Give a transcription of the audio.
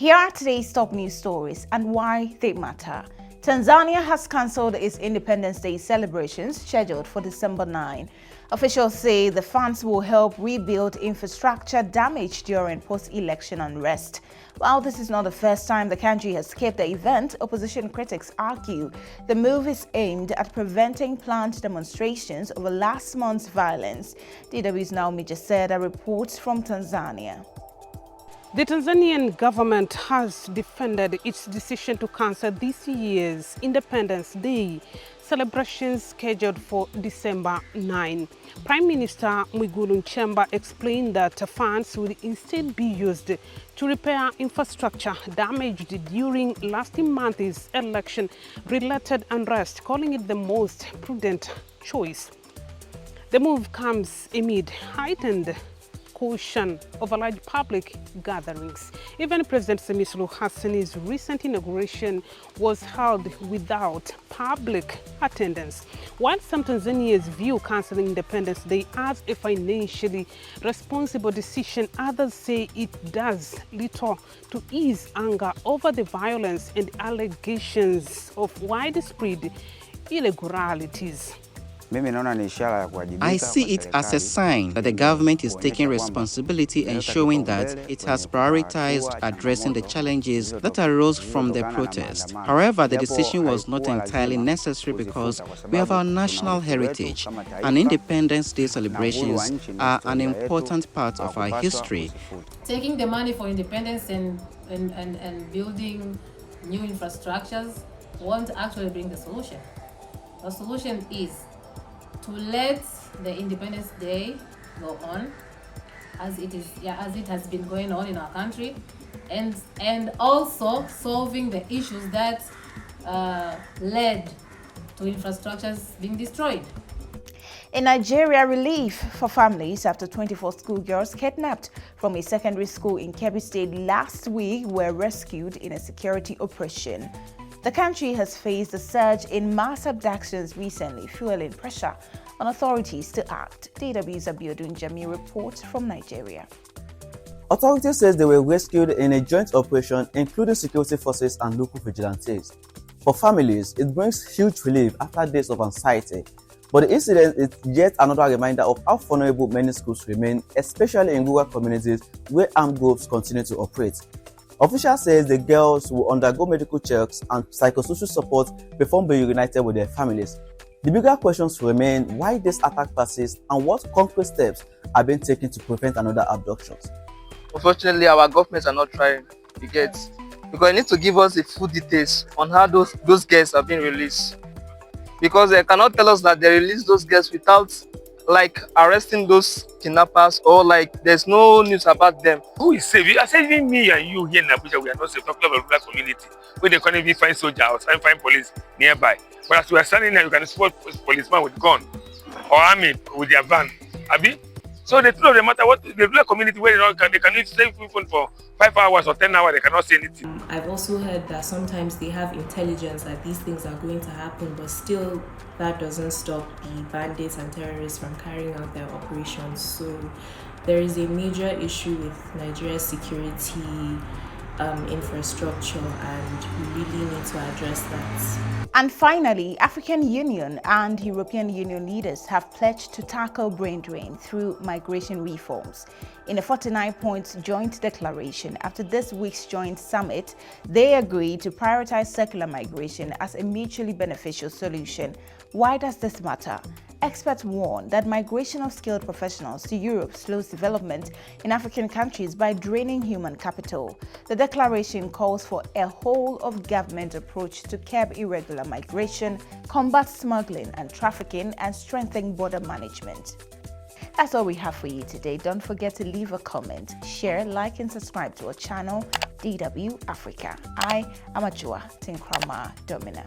Here are today's top news stories and why they matter. Tanzania has cancelled its Independence Day celebrations scheduled for December 9. Officials say the funds will help rebuild infrastructure damaged during post-election unrest. While this is not the first time the country has skipped the event, opposition critics argue the move is aimed at preventing planned demonstrations over last month's violence. DW's Naomi Jaseda reports from Tanzania. The Tanzanian government has defended its decision to cancel this year's Independence Day celebrations scheduled for December 9. Prime Minister Mwigulu Nchemba explained that funds will instead be used to repair infrastructure damaged during last month's election-related unrest, calling it the most prudent choice. The move comes amid heightened caution over large public gatherings. Even President Samia Suluhu Hassan's recent inauguration was held without public attendance. While some Tanzanians view cancelling Independence Day as a financially responsible decision, others say it does little to ease anger over the violence and allegations of widespread irregularities. I see it as a sign that the government is taking responsibility and showing that it has prioritized addressing the challenges that arose from the protest. However, the decision was not entirely necessary because we have our national heritage, and Independence Day celebrations are an important part of our history. Taking the money for independence and building new infrastructures won't actually bring the solution. The solution is to let the Independence Day go on as it has been going on in our country, and also solving the issues that led to infrastructures being destroyed. In Nigeria, relief for families after 24 schoolgirls kidnapped from a secondary school in Kebbi State last week were rescued in a security operation. The country has faced a surge in mass abductions recently, fueling pressure on authorities to act. DW's Abiodun Jami reports from Nigeria. Authorities say they were rescued in a joint operation including security forces and local vigilantes. For families, it brings huge relief after days of anxiety. But the incident is yet another reminder of how vulnerable many schools remain, especially in rural communities where armed groups continue to operate. Officials say the girls will undergo medical checks and psychosocial support before being reunited with their families. The bigger questions remain why this attack persists and what concrete steps are being taken to prevent another abductions. Unfortunately, our governments are not trying to get, because they need to give us the full details on how those girls have been released. Because they cannot tell us that they released those girls without arresting those kidnappers, or there's no news about them. Who is safe? I said even me and you here in Abuja, we are not safe. Talking about rural community where they can't even find soldiers or find police nearby. But as we are standing here, you can spot policemen with gun or army with their van. Abi? So the truth of the matter, what the rural community where they can stay people for 5 hours or 10 hours, they cannot say anything. I've also heard that sometimes they have intelligence that these things are going to happen, but still that doesn't stop the bandits and terrorists from carrying out their operations. So there is a major issue with Nigeria's security infrastructure, and we really need to address that. And finally, African Union and European Union leaders have pledged to tackle brain drain through migration reforms. In a 49-point joint declaration after this week's joint summit, they agreed to prioritize circular migration as a mutually beneficial solution. Why does this matter? Experts warn that migration of skilled professionals to Europe slows development in African countries by draining human capital. The declaration calls for a whole-of-government approach to curb irregular migration, combat smuggling and trafficking, and strengthen border management. That's all we have for you today. Don't forget to leave a comment, share, like, and subscribe to our channel, DW Africa. I am Ajua Tinkrama Domina.